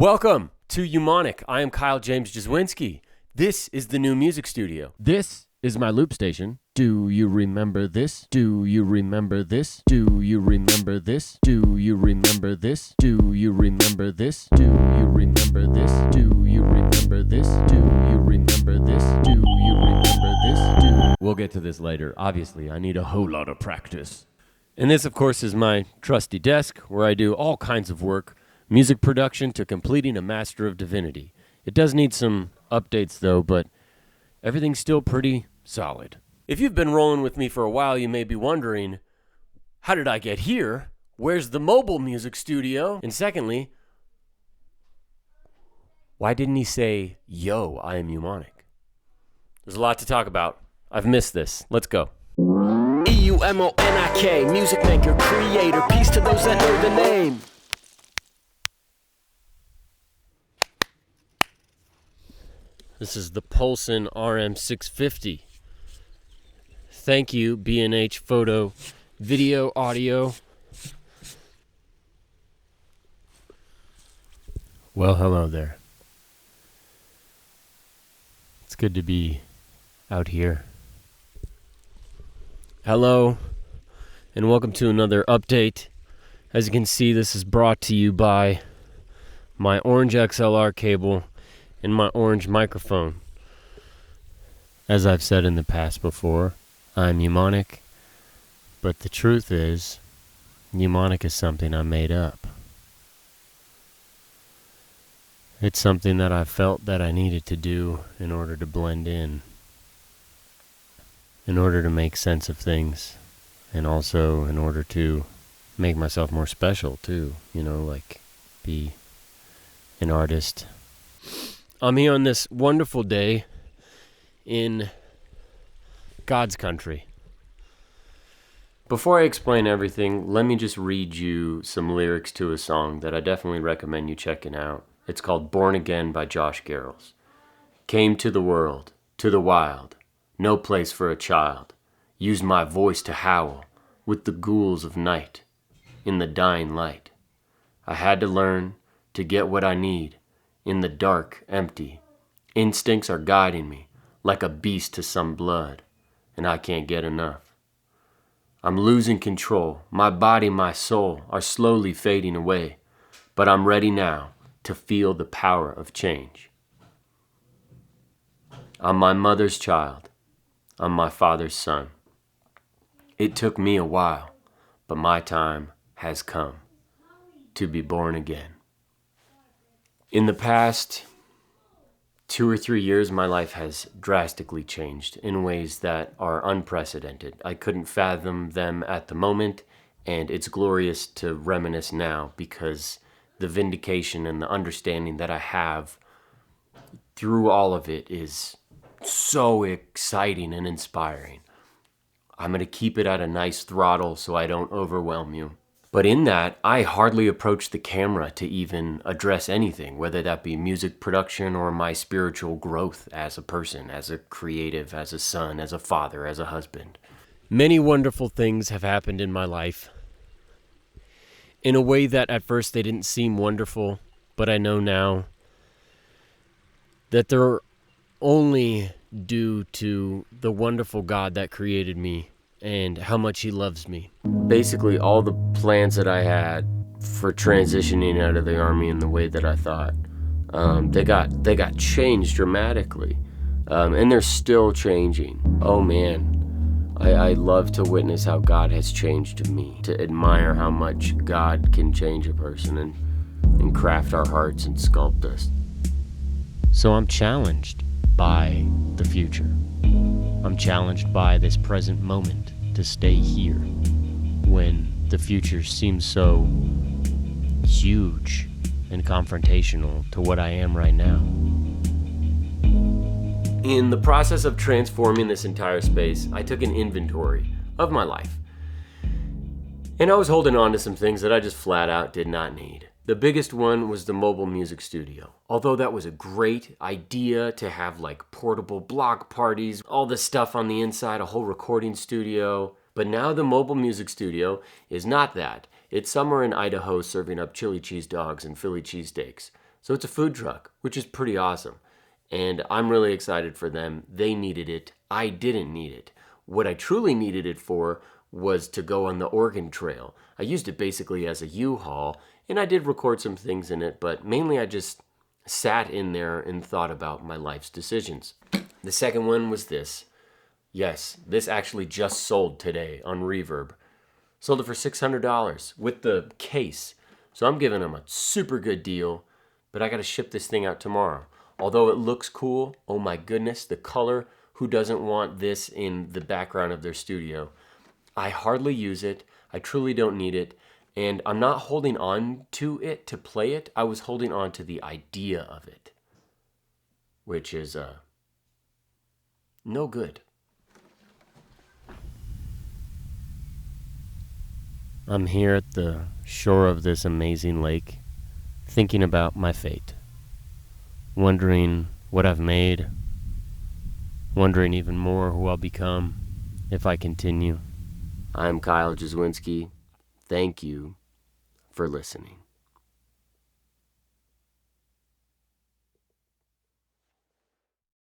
Welcome to Umonic. I am Kyle James Jaswinski. This is the new music studio. This is my loop station. Do you remember this? Do you remember this? Do you remember this? Do you remember this? Do you remember this? Do you remember this? Do you remember this? Do you remember this? Do you remember this? We'll get to this later. Obviously, I need a whole lot of practice. And this, of course, is my trusty desk where I do all kinds of work. Music production to completing a Master of Divinity. It does need some updates though, but everything's still pretty solid. If you've been rolling with me for a while, you may be wondering, how did I get here? Where's the mobile music studio? And secondly, why didn't he say, yo, I am Umonic? There's a lot to talk about. I've missed this. Let's go. EUMONIK, music maker, creator, peace to those that know the name. This is the Polson RM650. Thank you, B&H Photo, Video, Audio. Well, hello there. It's good to be out here. Hello, and welcome to another update. As you can see, this is brought to you by my orange XLR cable and my orange microphone. As I've said in the past before, I'm Umonic, but the truth is, Umonic is something I made up. It's something that I felt that I needed to do in order to blend in order to make sense of things, and also in order to make myself more special too, like be an artist. I'm here on this wonderful day in God's country. Before I explain everything, let me just read you some lyrics to a song that I definitely recommend you checking out. It's called Born Again by Josh Garrels. Came to the world, to the wild, no place for a child. Used my voice to howl with the ghouls of night in the dying light. I had to learn to get what I need. In the dark, empty, instincts are guiding me like a beast to some blood, and I can't get enough. I'm losing control. My body, my soul are slowly fading away, but I'm ready now to feel the power of change. I'm my mother's child. I'm my father's son. It took me a while, but my time has come to be born again. In the past 2 or 3 years, my life has drastically changed in ways that are unprecedented. I couldn't fathom them at the moment, and it's glorious to reminisce now because the vindication and the understanding that I have through all of it is so exciting and inspiring. I'm going to keep it at a nice throttle so I don't overwhelm you. But in that, I hardly approach the camera to even address anything, whether that be music production or my spiritual growth as a person, as a creative, as a son, as a father, as a husband. Many wonderful things have happened in my life in a way that at first they didn't seem wonderful, but I know now that they're only due to the wonderful God that created me and how much he loves me. Basically, all the plans that I had for transitioning out of the Army in the way that I thought, they got changed dramatically, and they're still changing. Oh man, I love to witness how God has changed me, to admire how much God can change a person and craft our hearts and sculpt us. So I'm challenged by the future. I'm challenged by this present moment to stay here when the future seems so huge and confrontational to what I am right now. In the process of transforming this entire space, I took an inventory of my life. And I was holding on to some things that I just flat out did not need. The biggest one was the mobile music studio. Although that was a great idea to have like portable block parties, all this stuff on the inside, a whole recording studio. But now the mobile music studio is not that. It's somewhere in Idaho serving up chili cheese dogs and Philly cheesesteaks. So it's a food truck, which is pretty awesome. And I'm really excited for them. They needed it. I didn't need it. What I truly needed it for was to go on the Oregon Trail. I used it basically as a U-Haul, and I did record some things in it, but mainly I just sat in there and thought about my life's decisions. The second one was this. Yes, this actually just sold today on Reverb. Sold it for $600 with the case. So I'm giving them a super good deal, but I got to ship this thing out tomorrow. Although it looks cool, oh my goodness, the color, who doesn't want this in the background of their studio? I hardly use it. I truly don't need it. And I'm not holding on to it to play it. I was holding on to the idea of it, which is no good. I'm here at the shore of this amazing lake, thinking about my fate, wondering what I've made, wondering even more who I'll become if I continue. I'm Kyle Jaswinski. Thank you for listening.